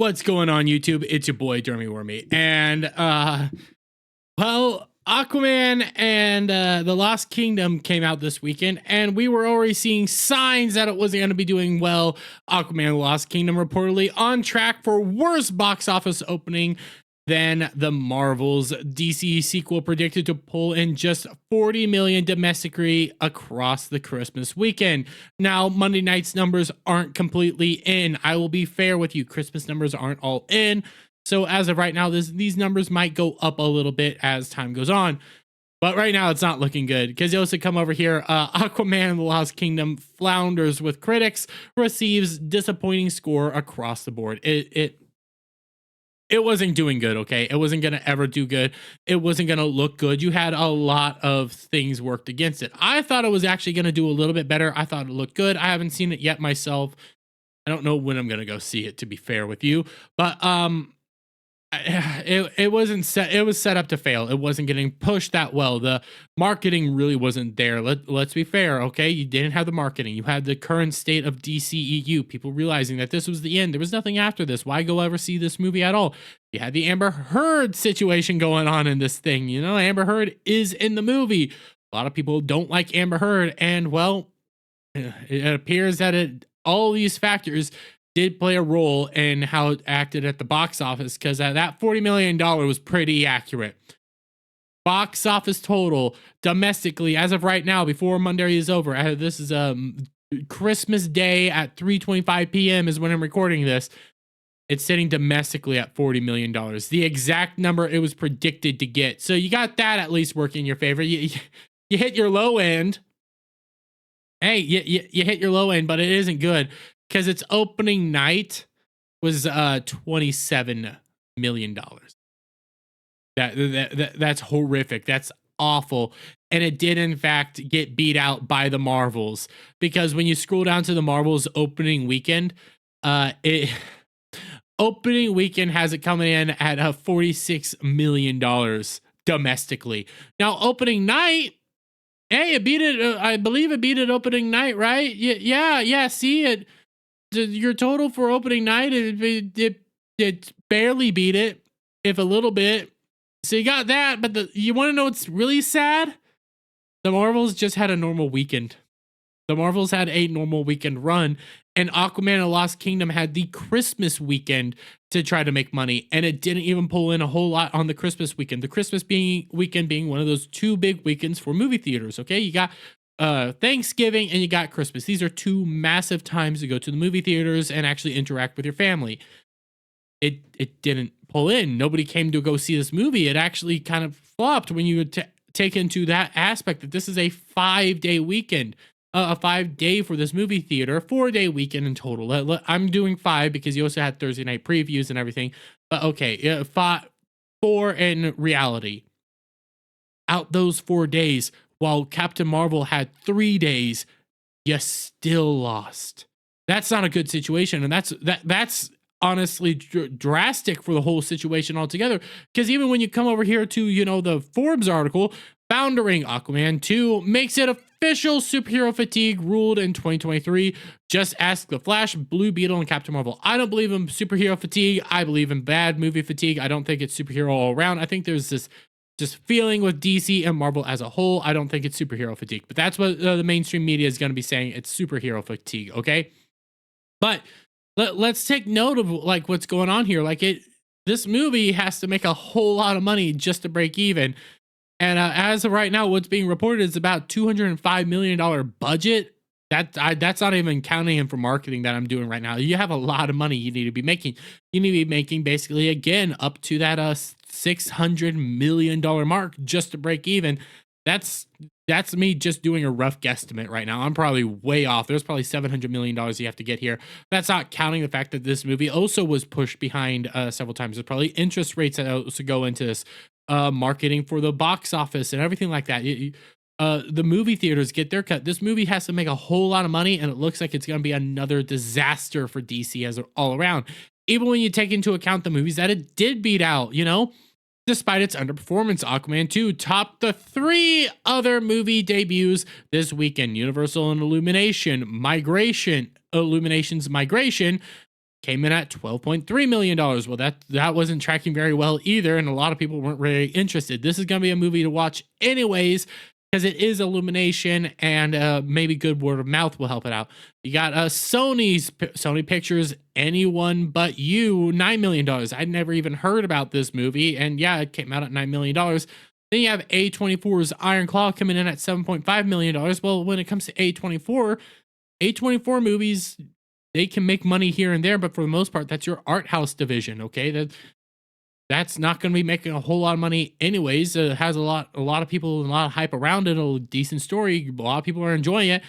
What's going on, YouTube? It's your boy Dermy Wormy, and well, Aquaman and the Lost Kingdom came out this weekend, and we were already seeing signs that it wasn't going to be doing well. Aquaman and the Lost Kingdom reportedly on track for worse box office opening than the Marvel's DC sequel, predicted to pull in just 40 million domestically across the Christmas weekend. Now, Monday night's numbers aren't completely in. I will be fair with you. Christmas numbers aren't all in. So as of right now, these numbers might go up a little bit as time goes on. But right now, it's not looking good. Because you also come over here, Aquaman and the Lost Kingdom flounders with critics, receives disappointing score across the board. It wasn't doing good, okay? It wasn't going to ever do good. It wasn't going to look good. You had a lot of things worked against it. I thought it was actually going to do a little bit better. I thought it looked good. I haven't seen it yet myself. I don't know when I'm going to go see it, to be fair with you. But it wasn't set. It was set up to fail. It wasn't getting pushed that well. The marketing really wasn't there. Let's be fair, okay? You didn't have the marketing. You had the current state of DCEU, people realizing that this was the end. There was nothing after this. Why go ever see this movie at all? You had the Amber Heard situation going on in this thing. You know, Amber Heard is in the movie. A lot of people don't like Amber Heard, and well, it appears that all these factors did play a role in how it acted at the box office, because that $40 million was pretty accurate. Box office total domestically as of right now, before Monday is over, this is Christmas Day at 3:25 p.m. is when I'm recording this. It's sitting domestically at $40 million, the exact number it was predicted to get. So you got that at least working in your favor. You hit your low end. Hey, you hit your low end, but it isn't good. Because its opening night was $27 million. That's horrific. That's awful. And it did, in fact, get beat out by the Marvels. Because when you scroll down to the Marvels opening weekend, opening weekend has it coming in at $46 million domestically. Now, opening night, hey, it beat it. I believe it beat it opening night, right? Yeah. See it. Your total for opening night, it barely beat it, if a little bit. So you got that, but you want to know what's really sad? The Marvels just had a normal weekend. The Marvels had a normal weekend run, and Aquaman and the Lost Kingdom had the Christmas weekend to try to make money, and it didn't even pull in a whole lot on the Christmas weekend. The Christmas weekend being one of those two big weekends for movie theaters, okay? You got Thanksgiving and you got Christmas. These are two massive times to go to the movie theaters and actually interact with your family. It didn't pull in. Nobody came to go see this movie. It actually kind of flopped when you would take into that aspect that this is a 5-day weekend, a 5-day for this movie theater, 4-day weekend in total. I'm doing 5 because you also had Thursday night previews and everything. But okay, 4 in reality. Out those 4 days, while Captain Marvel had 3 days, you still lost. That's not a good situation, and that's honestly drastic for the whole situation altogether. Because even when you come over here to, the Forbes article, Foundering Aquaman 2 makes it official superhero fatigue ruled in 2023. Just ask The Flash, Blue Beetle, and Captain Marvel. I don't believe in superhero fatigue. I believe in bad movie fatigue. I don't think it's superhero all around. I think there's this just feeling with DC and Marvel as a whole. I don't think it's superhero fatigue, but that's what the mainstream media is going to be saying. It's superhero fatigue, okay? But let's take note of what's going on here. This movie has to make a whole lot of money just to break even. And as of right now, what's being reported is about $205 million budget. That's not even counting in for marketing that I'm doing right now. You have a lot of money you need to be making. You need to be making basically, again, up to that $600 million mark just to break even. That's me just doing a rough guesstimate right now. I'm probably way off. There's probably $700 million you have to get here. That's not counting the fact that this movie also was pushed behind several times. There's probably interest rates that also go into this, marketing for the box office and everything like that. The movie theaters get their cut. This movie has to make a whole lot of money, and it looks like it's going to be another disaster for DC as all around. Even when you take into account the movies that it did beat out, despite its underperformance, Aquaman 2 topped the 3 other movie debuts this weekend: Universal and Illumination's Migration, came in at $12.3 million. Well, that wasn't tracking very well either, and a lot of people weren't really interested. This is going to be a movie to watch anyways, because it is Illumination, and maybe good word of mouth will help it out. You got Sony Pictures, Anyone But You, $9 million. I'd never even heard about this movie, and yeah, it came out at $9 million. Then you have A24's Iron Claw coming in at $7.5 million. Well, when it comes to A24 movies, they can make money here and there, but for the most part, that's your art house division, okay? That's not going to be making a whole lot of money anyways. It has a lot of people and a lot of hype around it, a decent story. A lot of people are enjoying it.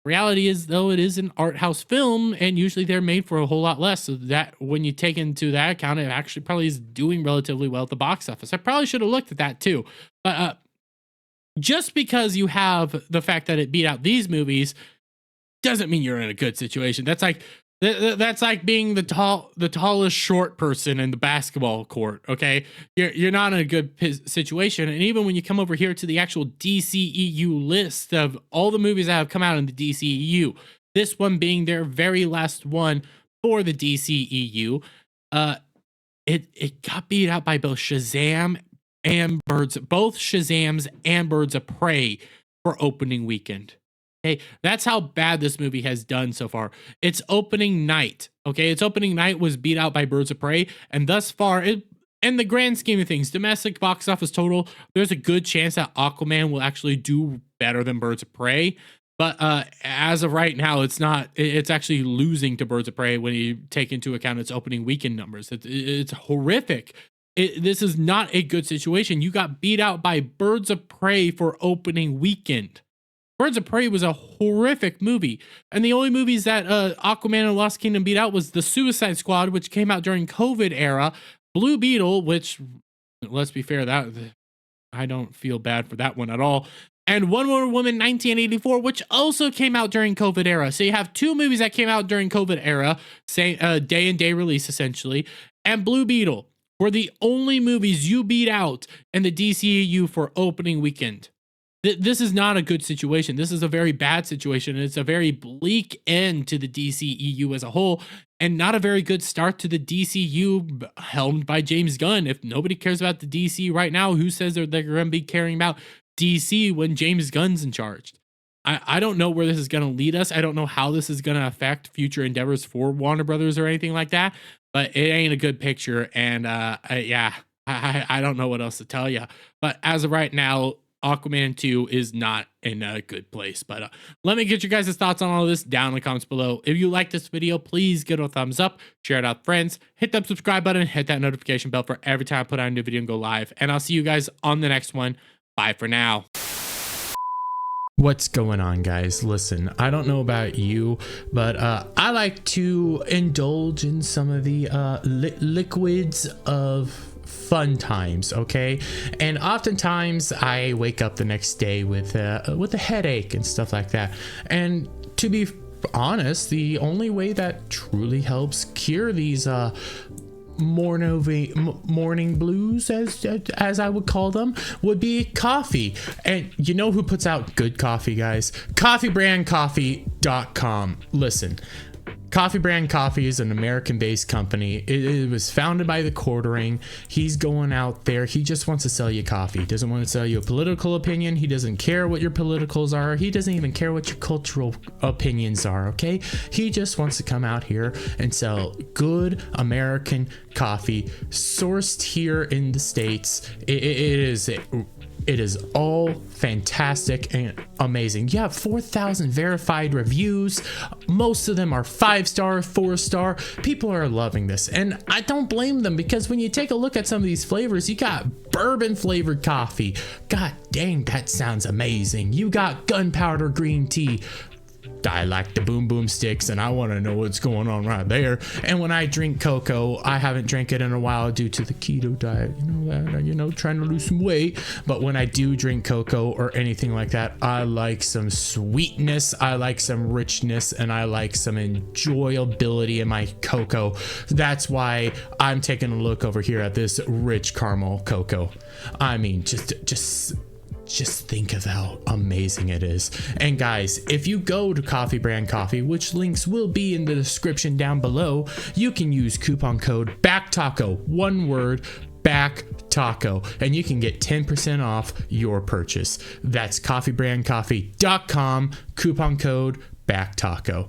Reality is, though, it is an art house film, and usually they're made for a whole lot less. So that when you take into that account, it actually probably is doing relatively well at the box office. I probably should have looked at that too. But just because you have the fact that it beat out these movies doesn't mean you're in a good situation. That's like being the tallest short person in the basketball court. Okay, you're not in a good situation. And even when you come over here to the actual DCEU list of all the movies that have come out in the DCEU, this one being their very last one for the DCEU, it got beat out by both Shazams and Birds of Prey for opening weekend. Okay, that's how bad this movie has done so far. Its opening night, was beat out by Birds of Prey, and thus far, in the grand scheme of things, domestic box office total, there's a good chance that Aquaman will actually do better than Birds of Prey. But as of right now, it's not. It's actually losing to Birds of Prey when you take into account its opening weekend numbers. It's horrific. This is not a good situation. You got beat out by Birds of Prey for opening weekend. Birds of Prey was a horrific movie, and the only movies that Aquaman and Lost Kingdom beat out was The Suicide Squad, which came out during COVID era, Blue Beetle, which, let's be fair, that I don't feel bad for that one at all, and Wonder Woman 1984, which also came out during COVID era. So you have two movies that came out during COVID era, say day and day release essentially, and Blue Beetle were the only movies you beat out in the DCEU for opening weekend. This is not a good situation. This is a very bad situation, and it's a very bleak end to the DCEU as a whole, and not a very good start to the DCU helmed by James Gunn. If nobody cares about the DC right now, who says they're going to be caring about DC when James Gunn's in charge? I don't know where this is going to lead us. I don't know how this is going to affect future endeavors for Warner Brothers or anything like that, but it ain't a good picture, and I don't know what else to tell you. But as of right now, Aquaman 2 is not in a good place. But let me get your guys' thoughts on all of this down in the comments below. If you like this video, please give it a thumbs up, share it out with friends, hit that subscribe button, hit that notification bell for every time I put out a new video and go live. And I'll see you guys on the next one. Bye for now. What's going on, guys? Listen, I don't know about you, but I like to indulge in some of the liquids of fun times, okay? And oftentimes I wake up the next day with a headache and stuff like that. And to be honest, the only way that truly helps cure these morning blues, as I would call them, would be coffee. And you know who puts out good coffee, guys? Coffeebrandcoffee.com. Listen, Coffee Brand Coffee is an American-based company. It was founded by the Quartering. He's going out there. He just wants to sell you coffee. He doesn't want to sell you a political opinion. He doesn't care what your politicals are. He doesn't even care what your cultural opinions are, okay? He just wants to come out here and sell good American coffee sourced here in the States. It is all fantastic and amazing. You have 4,000 verified reviews. Most of them are 5-star, 4-star. People are loving this, and I don't blame them, because when you take a look at some of these flavors, you got bourbon flavored coffee. God dang, that sounds amazing. You got Gunpowder Green Tea. I like the boom boom sticks, and I want to know what's going on right there. And when I drink CoCo, I haven't drank it in a while due to the keto diet, trying to lose some weight. But when I do drink CoCo or anything like that, I like some sweetness, I like some richness, and I like some enjoyability in my CoCo. That's why I'm taking a look over here at this rich caramel CoCo. I mean, just Just think of how amazing it is. And guys, if you go to Coffee Brand Coffee, which links will be in the description down below, you can use coupon code BACKTACO, one word, BACKTACO, and you can get 10% off your purchase. That's coffeebrandcoffee.com, coupon code BACKTACO.